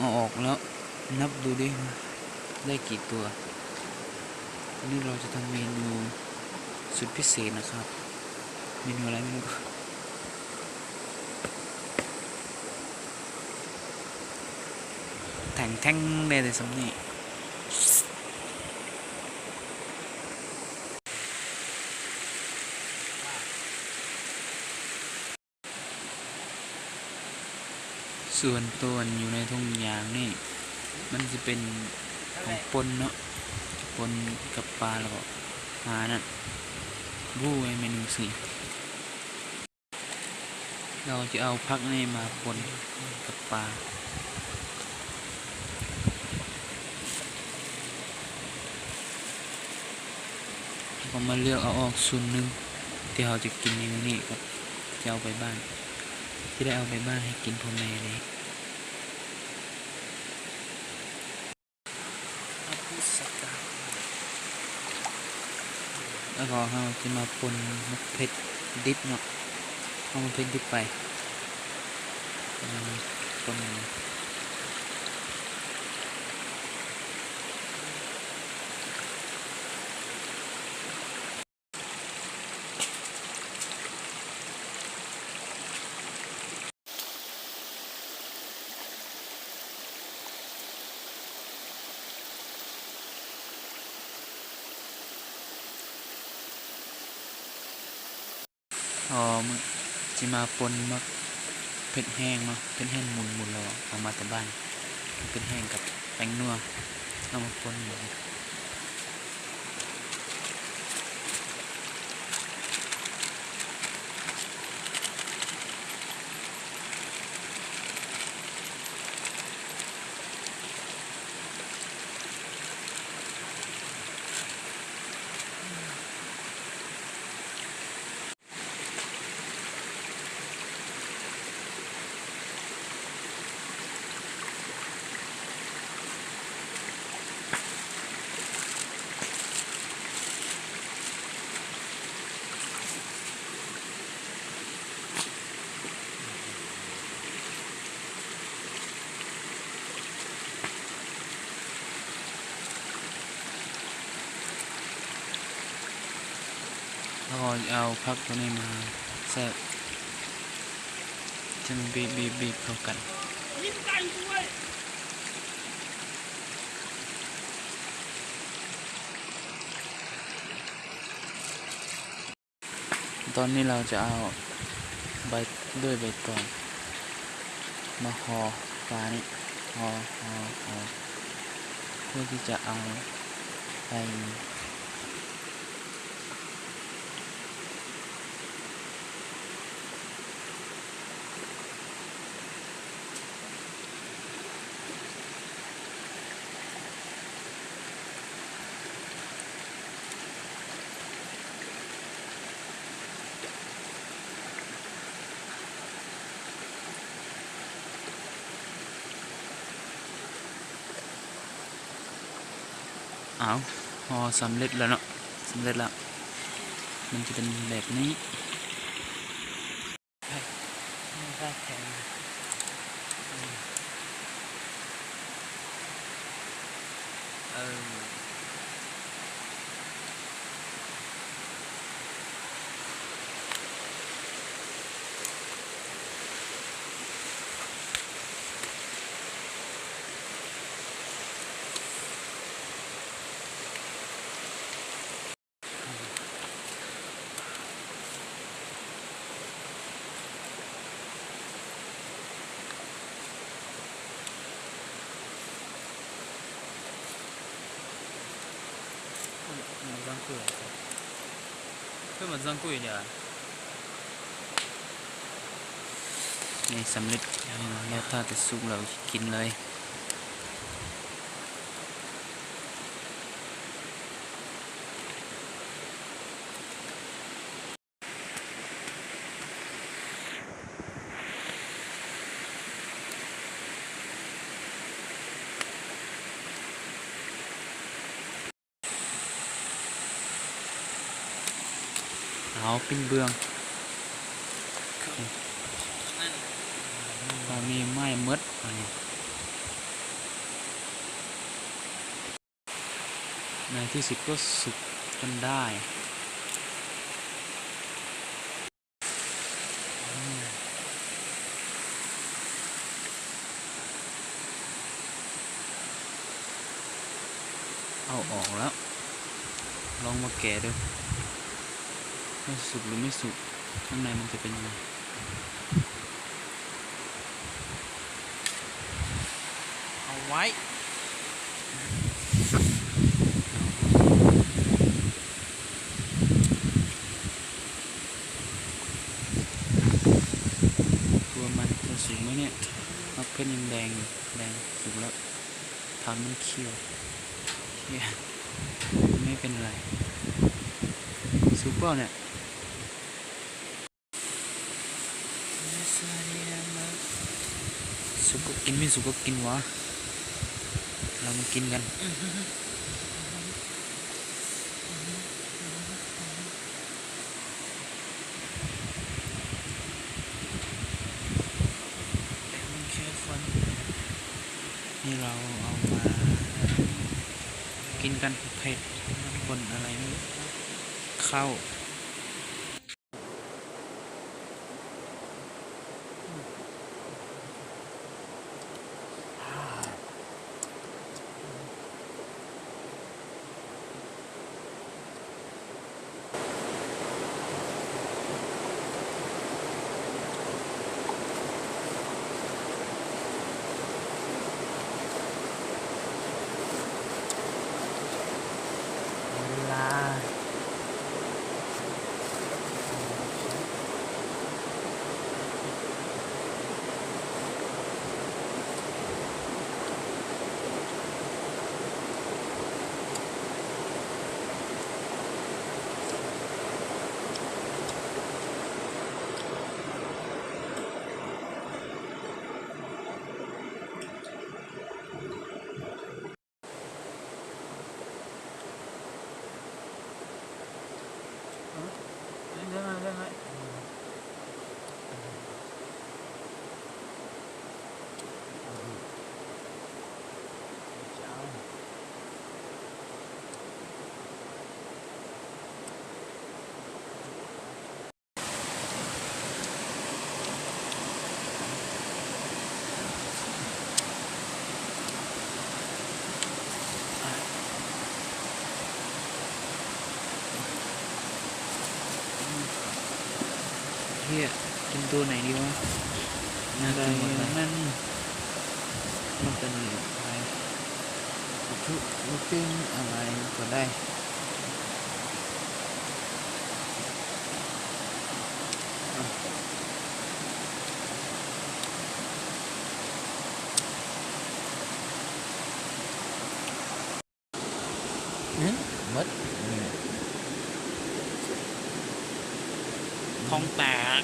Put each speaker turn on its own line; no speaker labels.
เอาออกแล้วนับดูดิได้กี่ตัววันนี้เราจะทำเมนูสุดพิเศษนะครับเมนูอะไรไม่รู้แท่งได้แต่สำนีส่วนตัวอยู่ในทุ่งยางนี่มันจะเป็นของปนเนาะปนกับปลาแล้วก็หานั่นบู้เมนูสิเราจะเอาพักนี่มาปนกับปลาก็มาเลือกเอาออกส่วนหนึ่งที่เราจะกินในวันนี้ครับจะเอาไปบ้านที่ได้เอาไปบ้านให้กินพ่อแม่เลยแล้วก็เราจะมาปนมะเผ็ดดิบเนาะเอามะเผ็ดดิบไปปนจะมาปนมะเผ็ดแห้งเนาะเผ็ดแห้งมุนเราเอามาแต่บ้านเผ็ดแห้งกับแป้งนัวเอามาปนอยู่แล้วก็เอาพักตัวนี้มาแซ่บจะมันบีบเข้ากันตอนนี้เราจะเอาใบใบตองมาห่อปลานี่ห่อเพื่อที่จะเอาไปเอาห่อสำเร็จแล้วเนาะสำเร็จแล้วมันจะเป็นแบบนี้เพื่อมันซังกุยเนี่ยนี่สำเร็จแล้วถ้าจะสุกเรากินเลยเอาปิ้งเบืองตอนนี้ไหม้มดอันนี้ ในที่สุดก็สุกจนได้เอาออกแล้วลองมาแกะดูว่าสุกหรือไม่สุกข้างในมันจะเป็นยังไง
เอาไว้
ตัวมันจะสุกไหมเนี่ยมักเพชรยังแดงอยู่แดงสุกแล้วทำมันเคี่ยวไม่เป็นไรสุกเปล่าเนี่ยสุกก็กินไม่สุกก็กินวะเรามากินกันนี่เราเอามากินกันเผ็ดคนอะไรไม่รู้ข้าวลาเรื่องอะไรเฮียกินตัวไหนดีวะน่ากินหมดเลยนั่นมันเป็นอะไรทุกลูกปิ้งอะไรก็ได้mất
ท้องแตก